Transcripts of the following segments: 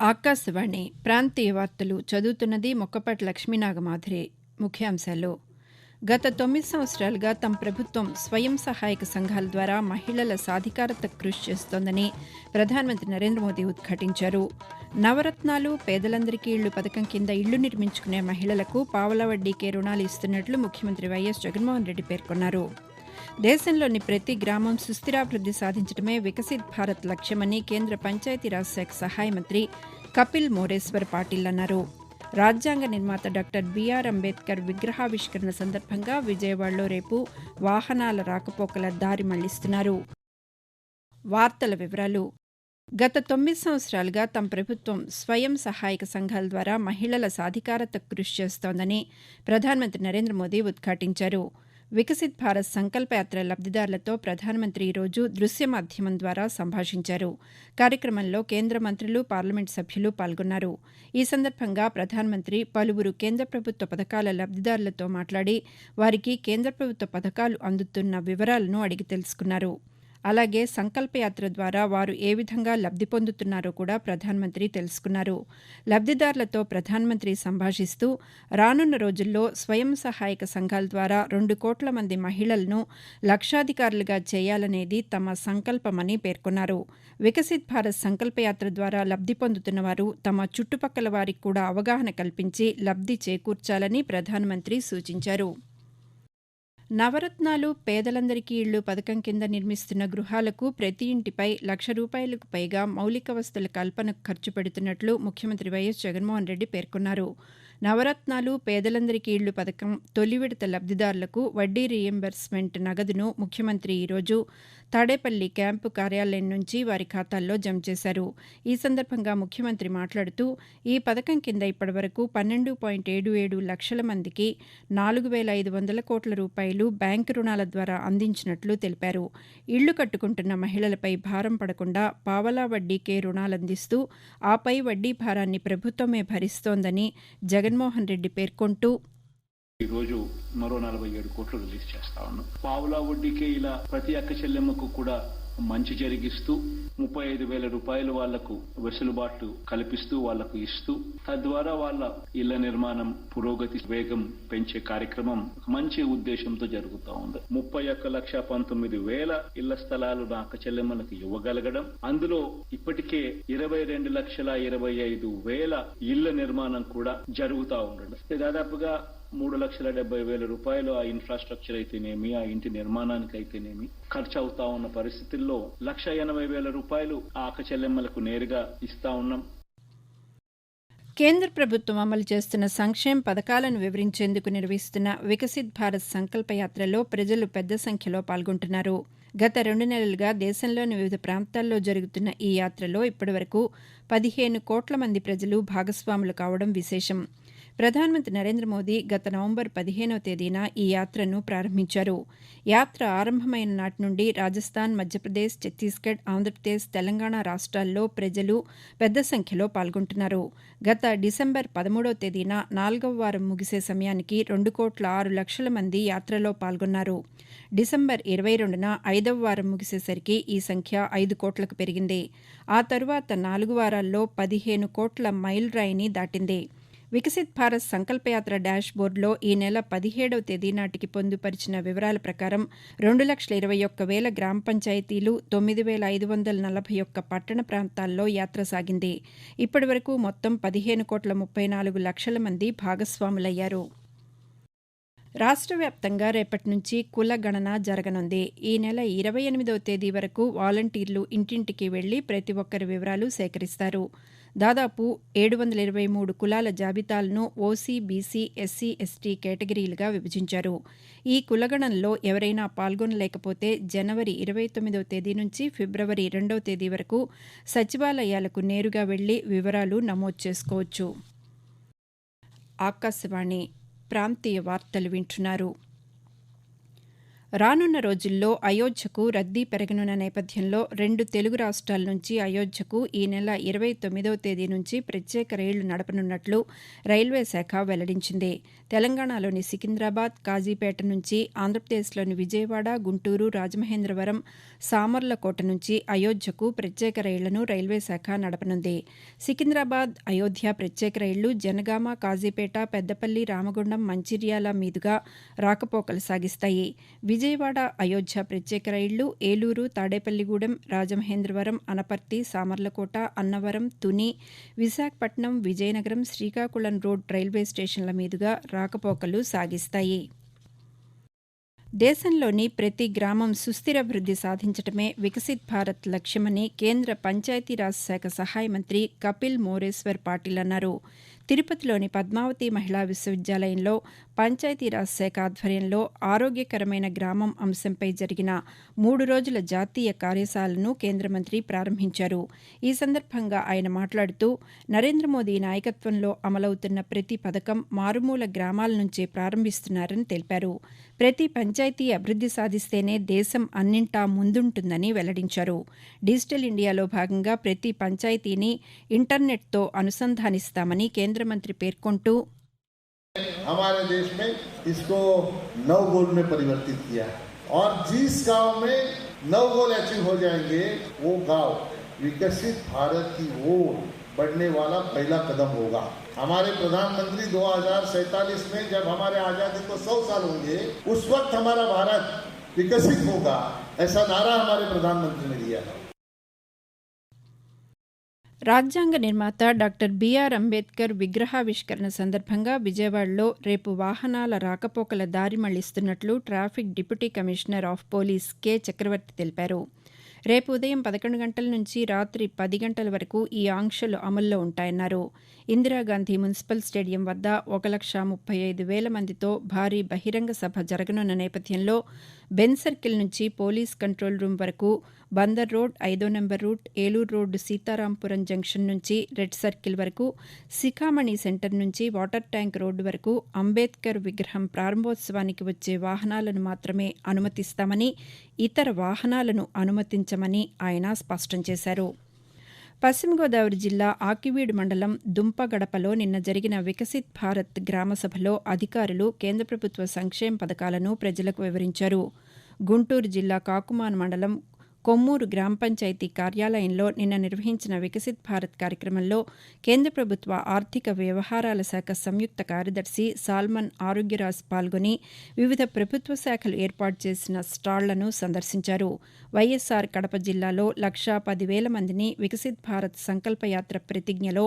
ఆకాశవాణి ప్రాంతీయ వార్తలు చదువుతున్నది మొక్కపాటి లక్ష్మీనాగమాధురి. ముఖ్యాంశాలు: గత 9 సంవత్సరాలుగా తమ ప్రభుత్వం స్వయం సహాయక సంఘాల ద్వారా మహిళల సాధికారతకు కృషి చేస్తోందని ప్రధానమంత్రి నరేంద్ర మోదీ ఉద్ఘాటించారు. నవరత్నాలు పేదలందరికీ ఇళ్లు పథకం కింద ఇళ్లు నిర్మించుకునే మహిళలకు పావలా వడ్డీకే రుణాలు ఇస్తున్నట్లు ముఖ్యమంత్రి వైఎస్ జగన్మోహన్ రెడ్డి పేర్కొన్నారు. దేశంలోని ప్రతి గ్రామం సుస్థిరాభివృద్ది సాధించడమే వికసిత్ భారత్ లక్ష్యమని కేంద్ర పంచాయతీరాజ్ శాఖ సహాయ మంత్రి కపిల్ మోరేశ్వర్ పాటిల్ అన్నారు. రాజ్యాంగ నిర్మాత డాక్టర్ బిఆర్ అంబేద్కర్ విగ్రహావిష్కరణ సందర్భంగా విజయవాడలో రేపు వాహనాల రాకపోకల దారి మళ్లిస్తున్నారు. వార్తల వివరాలు: గత 9 సంవత్సరాలుగా తమ ప్రభుత్వం స్వయం సహాయక సంఘాల ద్వారా మహిళల సాధికారతకు కృషి చేస్తోందని ప్రధానమంత్రి నరేంద్ర మోదీ ఉద్ఘాటించారు. వికసిత్ భారత్ సంకల్పయాత్ర లబ్దిదారులతో ప్రధానమంత్రి ఈరోజు దృశ్య మాధ్యమం ద్వారా సంభాషించారు. కార్యక్రమంలో కేంద్ర మంత్రులు, పార్లమెంటు సభ్యులు పాల్గొన్నారు. ఈ సందర్భంగా ప్రధానమంత్రి పలువురు కేంద్ర ప్రభుత్వ పథకాల లబ్దిదారులతో మాట్లాడి వారికి కేంద్ర ప్రభుత్వ పథకాలు అందుతున్న వివరాలను అడిగి తెలుసుకున్నారు. అలాగే సంకల్పయాత్ర ద్వారా వారు ఏ విధంగా లబ్ది పొందుతున్నారో కూడా ప్రధానమంత్రి తెలుసుకున్నారు. లబ్దిదారులతో ప్రధానమంత్రి సంభాషిస్తూ రానున్న రోజుల్లో స్వయం సహాయక సంఘాల ద్వారా 2 కోట్ల మంది మహిళలను లక్షాధికారులుగా చేయాలనేది తమ సంకల్పమని పేర్కొన్నారు. వికసిత్ భారత్ సంకల్పయాత్ర ద్వారా లబ్ది పొందుతున్న వారు తమ చుట్టుపక్కల వారికి కూడా అవగాహన కల్పించి లబ్ది చేకూర్చాలని ప్రధానమంత్రి సూచించారు. నవరత్నాలు పేదలందరికీ ఇళ్లు పథకం కింద నిర్మిస్తున్న గృహాలకు ప్రతి ఇంటిపై ₹1,00,000కు పైగా మౌలిక వసతుల కల్పనకు ఖర్చు పెడుతున్నట్లు ముఖ్యమంత్రి వైఎస్ జగన్మోహన్ రెడ్డి పేర్కొన్నారు. నవరత్నాలు పేదలందరికీ ఇళ్లు పథకం తొలి విడత లబ్దిదారులకు వడ్డీ రీయింబర్స్మెంట్ నగదును ముఖ్యమంత్రి ఈరోజు తాడేపల్లి క్యాంపు కార్యాలయం నుంచి వారి ఖాతాల్లో జమ చేశారు. ఈ సందర్భంగా ముఖ్యమంత్రి మాట్లాడుతూ ఈ పథకం కింద ఇప్పటివరకు 12.77 లక్షల మందికి 4,500 కోట్ల రూపాయలు బ్యాంకు రుణాల ద్వారా అందించినట్లు తెలిపారు. ఇళ్లు కట్టుకుంటున్న మహిళలపై భారం పడకుండా పావలా వడ్డీకే రుణాలందిస్తూ ఆపై వడ్డీ భారాన్ని ప్రభుత్వమే భరిస్తోందని జగన్మోహన్ రెడ్డి పేర్కొంటూ, ఈరోజు మరో 47 కోట్లు రిలీజ్ చేస్తా ఉన్నాం. పావులా వడ్డీకే ఇలా ప్రతి అక్క చెల్లెమ్మకు కూడా మంచి జరిగిస్తూ 35,000 రూపాయలు వాళ్లకు వెసులుబాటు కల్పిస్తూ వాళ్లకు ఇస్తూ తద్వారా వాళ్ళ ఇళ్ల నిర్మాణం పురోగతి వేగం పెంచే కార్యక్రమం మంచి ఉద్దేశంతో జరుగుతూ ఉంది. 31,19,000 ఇళ్ల స్థలాలు నా అక్క చెల్లెమ్మలకు ఇవ్వగలగడం, అందులో ఇప్పటికే 22,25,000 ఇళ్ల నిర్మాణం కూడా జరుగుతూ ఉండడం, దాదాపుగా 3,70,000 రూపాయలు ఆ ఇన్ఫ్రాస్ట్రక్చర్ అయితేనేమి, ఆ ఇంటి నిర్మాణానికి అయితేనేమి ఖర్చు అవుతా ఉన్న పరిస్థితుల్లో 1,80,000 రూపాయలు ఆ అక్క చెల్లెమ్మలకు నేరుగా ఇస్తా ఉన్నాం. కేంద్ర ప్రభుత్వం అమలు చేస్తున్న సంక్షేమ పథకాలను వివరించేందుకు నిర్వహిస్తున్న వికసిత్ భారత్ సంకల్పయాత్రలో ప్రజలు పెద్ద సంఖ్యలో పాల్గొంటున్నారు. గత 2 నెలలుగా దేశంలోని వివిధ ప్రాంతాల్లో జరుగుతున్న ఈ యాత్రలో ఇప్పటివరకు 15 కోట్ల మంది ప్రజలు భాగస్వాములు కావడం విశేషం. ప్రధానమంత్రి నరేంద్ర మోదీ గత నవంబర్ 15వ తేదీన ఈ యాత్రను ప్రారంభించారు. యాత్ర ఆరంభమైన నాటి నుండి రాజస్థాన్, మధ్యప్రదేశ్, ఛత్తీస్గఢ్, ఆంధ్రప్రదేశ్, తెలంగాణ రాష్ట్రాల్లో ప్రజలు పెద్ద సంఖ్యలో పాల్గొంటున్నారు. గత డిసెంబర్ 13వ తేదీన 4వ వారం ముగిసే సమయానికి 2,06,00,000 మంది యాత్రలో పాల్గొన్నారు. డిసెంబర్ 22న 5వ వారం ముగిసేసరికి ఈ సంఖ్య 5 కోట్లకు పెరిగింది. ఆ తరువాత 4 వారాల్లో 15 కోట్ల మైలురాయిని దాటింది. వికసిత్ భారత్ సంకల్పయాత్ర డాష్ బోర్డులో ఈ నెల 17వ తేదీ నాటికి పొందుపరిచిన వివరాల ప్రకారం 2,21,000 గ్రామ పంచాయతీలు, 9,541 పట్టణ ప్రాంతాల్లో యాత్ర సాగింది. ఇప్పటివరకు మొత్తం 15,34,00,000 మంది భాగస్వాములయ్యారు. రాష్ట్ర వ్యాప్తంగా రేపటి నుంచి కుల గణన జరగనుంది. ఈ నెల 28వ తేదీ వరకు వాలంటీర్లు ఇంటింటికి వెళ్లి ప్రతి ఒక్కరి వివరాలు సేకరిస్తారు. దాదాపు 723 కులాల జాబితాలను ఓసీ, బీసీ, ఎస్సీ, ఎస్టీ కేటగిరీలుగా విభజించారు. ఈ కులగణనలో ఎవరైనా పాల్గొనలేకపోతే జనవరి 29వ తేదీ నుంచి ఫిబ్రవరి 2వ తేదీ వరకు సచివాలయాలకు నేరుగా వెళ్లి వివరాలు నమోదు చేసుకోవచ్చు. ఆకాశవాణి ప్రాంతీయ వార్తలు వింటున్నారు. రానున్న రోజుల్లో అయోధ్యకు రద్దీ పెరగనున్న నేపథ్యంలో 2 తెలుగు రాష్ట్రాల నుంచి అయోధ్యకు ఈ నెల 29వ తేదీ నుంచి ప్రత్యేక రైళ్లు నడపనున్నట్లు రైల్వే శాఖ వెల్లడించింది. తెలంగాణలోని సికింద్రాబాద్, కాజీపేట నుంచి, ఆంధ్రప్రదేశ్లోని విజయవాడ, గుంటూరు, రాజమహేంద్రవరం, సామర్లకోట నుంచి అయోధ్యకు ప్రత్యేక రైళ్లను రైల్వే శాఖ నడపనుంది. సికింద్రాబాద్, అయోధ్య ప్రత్యేక రైళ్లు జనగామ, కాజీపేట, పెద్దపల్లి, రామగుండం, మంచిర్యాల మీదుగా రాకపోకలు సాగిస్తాయి. విజయవాడ, అయోధ్య ప్రత్యేక రైళ్లు ఏలూరు, తాడేపల్లిగూడెం, రాజమహేంద్రవరం, అనపర్తి, సామర్లకోట, అన్నవరం, తుని, విశాఖపట్నం, విజయనగరం, శ్రీకాకుళం రోడ్ రైల్వే స్టేషన్ల మీదుగా రాకపోకలు సాగిస్తాయి. దేశంలోని ప్రతి గ్రామం సుస్థిరాభివృద్ది సాధించడమే వికసిత్ భారత్ లక్ష్యమని కేంద్ర పంచాయతీరాజ్ శాఖ సహాయ మంత్రి కపిల్ మోరేశ్వర్ పాటిల్ అన్నారు. తిరుపతిలోని పద్మావతి మహిళా విశ్వవిద్యాలయంలో పంచాయతీరాజ్ శాఖ ఆధ్వర్యంలో ఆరోగ్యకరమైన గ్రామం అంశంపై జరిగిన 3 రోజుల జాతీయ కార్యశాలను కేంద్ర మంత్రి ప్రారంభించారు. ఈ సందర్భంగా ఆయన మాట్లాడుతూ నరేంద్ర మోదీ నాయకత్వంలో అమలవుతున్న ప్రతి పథకం మారుమూల గ్రామాల నుంచే ప్రారంభిస్తున్నారని తెలిపారు. ప్రతి పంచాయతీ అభివృద్ది సాధిస్తేనే దేశం అన్నింటా ముందుంటుందని వెల్లడించారు. డిజిటల్ ఇండియాలో భాగంగా ప్రతి పంచాయతీని ఇంటర్నెట్తో అనుసంధానిస్తామని కేంద్ర మంత్రి పేర్కొంటూ हमारे देश में इसको 9 गोल में परिवर्तित किया है और जिस गांव में 9 गोल अचीव हो जाएंगे वो गांव विकसित भारत की ओर बढ़ने वाला पहला कदम होगा. हमारे प्रधानमंत्री 2047 में जब हमारे आजादी को 100 साल होंगे उस वक्त हमारा भारत विकसित होगा, ऐसा नारा हमारे प्रधानमंत्री ने दिया है. రాజ్యాంగ నిర్మాత డాక్టర్ బిఆర్ అంబేద్కర్ విగ్రహావిష్కరణ సందర్భంగా విజయవాడలో రేపు వాహనాల రాకపోకల దారి మళ్లిస్తున్నట్లు traffic deputy commissioner of police K Chakravarthi తెలిపారు. రేపు ఉదయం 11 గంటల నుంచి రాత్రి 10 గంటల వరకు ఈ ఆంక్షలు అమల్లో ఉంటాయన్నారు. ఇందిరాగాంధీ మున్సిపల్ స్టేడియం వద్ద 1,35,000 మందితో భారీ బహిరంగ సభ జరగనున్న నేపథ్యంలో బెన్ సర్కిల్ నుంచి పోలీస్ కంట్రోల్ రూమ్ వరకు, బందర్ రోడ్, 5వ number route, Eluru road Sitarampuram junction నుంచి రెడ్ సర్కిల్ వరకు, శిఖామణి సెంటర్ నుంచి వాటర్ ట్యాంక్ రోడ్డు వరకు అంబేద్కర్ విగ్రహం ప్రారంభోత్సవానికి వచ్చే వాహనాలను మాత్రమే అనుమతిస్తామని, ఇతర వాహనాలను అనుమతించమని ఆయన స్పష్టం చేశారు. పశ్చిమ గోదావరి జిల్లా ఆకివీడు మండలం దుంపగడపలో నిన్న జరిగిన వికసిత్ భారత్ గ్రామసభలో అధికారులు కేంద్ర ప్రభుత్వ సంక్షేమ పథకాలను ప్రజలకు వివరించారు. గుంటూరు జిల్లా కాకుమాన్ మండలం కొమ్మూరు గ్రామ పంచాయతీ కార్యాలయంలో నిన్న నిర్వహించిన వికసిత్ భారత్ కార్యక్రమంలో కేంద్ర ప్రభుత్వ ఆర్థిక వ్యవహారాల శాఖ సంయుక్త కార్యదర్శి సాల్మన్ ఆరోగ్యరాజ్ పాల్గొని వివిధ ప్రభుత్వ శాఖలు ఏర్పాటు చేసిన స్టాళ్లను సందర్శించారు. వైఎస్ఆర్ కడప జిల్లాలో 1,10,000 మందిని వికసిత్ భారత్ సంకల్పయాత్ర ప్రతిజ్ఞలో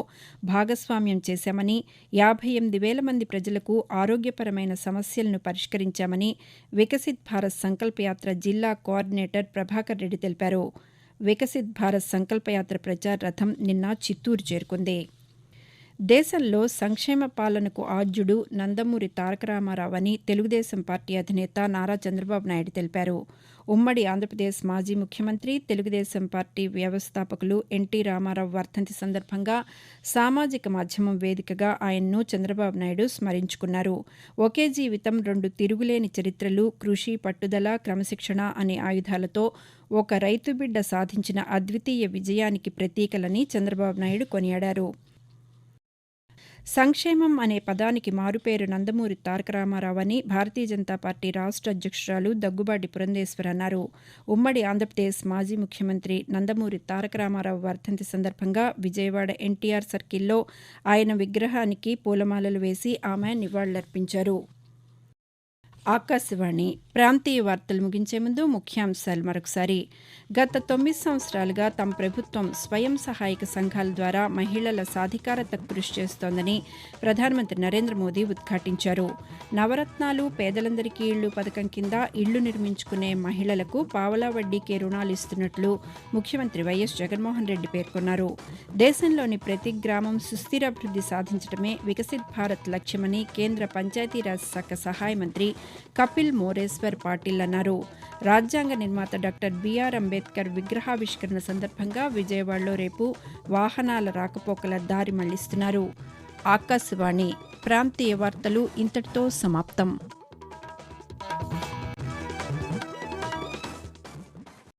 భాగస్వామ్యం చేశామని, 58,000 మంది ప్రజలకు ఆరోగ్యపరమైన సమస్యలను పరిష్కరించామని వికసిత్ భారత్ సంకల్పయాత్ర జిల్లా కోఆర్డినేటర్ ప్రభాకర్ రెడ్డి తెలిపారు. వికసిత్ భారత్ సంకల్పయాత్ర ప్రచార రథం నిన్న చిత్తూరు చేరుకుంది. దేశంలో సంక్షేమ పాలనకు ఆద్యుడు నందమూరి తారక రామారావు అని తెలుగుదేశం పార్టీ అధినేత నారా చంద్రబాబు నాయుడు తెలిపారు. ఉమ్మడి ఆంధ్రప్రదేశ్ మాజీ ముఖ్యమంత్రి, తెలుగుదేశం పార్టీ వ్యవస్థాపకులు ఎన్టీ రామారావు వర్ధంతి సందర్భంగా సామాజిక మాధ్యమం వేదికగా ఆయన్ను చంద్రబాబు నాయుడు స్మరించుకున్నారు. ఒకే జీవితం, 2 తిరుగులేని చరిత్రలు, కృషి, పట్టుదల, క్రమశిక్షణ అనే ఆయుధాలతో ఒక రైతు బిడ్డ సాధించిన అద్వితీయ విజయానికి ప్రతీకలని చంద్రబాబు నాయుడు కొనియాడారు. సంక్షేమం అనే పదానికి మారుపేరు నందమూరి తారక రామారావు అని భారతీయ జనతా పార్టీ రాష్ట్ర అధ్యక్షురాలు దగ్గుబాటి పురంధేశ్వరి అన్నారు. ఉమ్మడి ఆంధ్రప్రదేశ్ మాజీ ముఖ్యమంత్రి నందమూరి తారక రామారావు వర్ధంతి సందర్భంగా విజయవాడ ఎన్టీఆర్ సర్కిల్లో ఆయన విగ్రహానికి పూలమాలలు వేసి ఆమె నివాళులర్పించారు. ఆకాశవాణి ప్రాంతీయ వార్తలు ముగించే ముందు ముఖ్యాంశాలు మరొకసారి. గత 9 సంవత్సరాలుగా తమ ప్రభుత్వం స్వయం సహాయక సంఘాల ద్వారా మహిళల సాధికారతకు కృషి చేస్తోందని ప్రధానమంత్రి నరేంద్ర మోదీ ఉద్ఘాటించారు. నవరత్నాలు పేదలందరికీ ఇళ్లు పథకం కింద ఇళ్లు నిర్మించుకునే మహిళలకు పావలా వడ్డీకే రుణాలు ఇస్తున్నట్లు ముఖ్యమంత్రి వైఎస్ జగన్మోహన్ రెడ్డి పేర్కొన్నారు. దేశంలోని ప్రతి గ్రామం సుస్థిరాభివృద్ది సాధించడమే వికసిత్ భారత్ లక్ష్యమని కేంద్ర పంచాయతీరాజ్ శాఖ సహాయ మంత్రి కపిల్ మోరేశ్వర్ పాటిల్ అన్నారు. రాజ్యాంగ నిర్మాత డాక్టర్ బిఆర్ అంబేద్కర్ విగ్రహావిష్కరణ సందర్భంగా విజయవాడలో రేపు వాహనాల రాకపోకల దారి మళ్లిస్తున్నారు. ఆకాశవాణి ప్రాంతీయ వార్తలు ఇంతటితో సమాప్తం.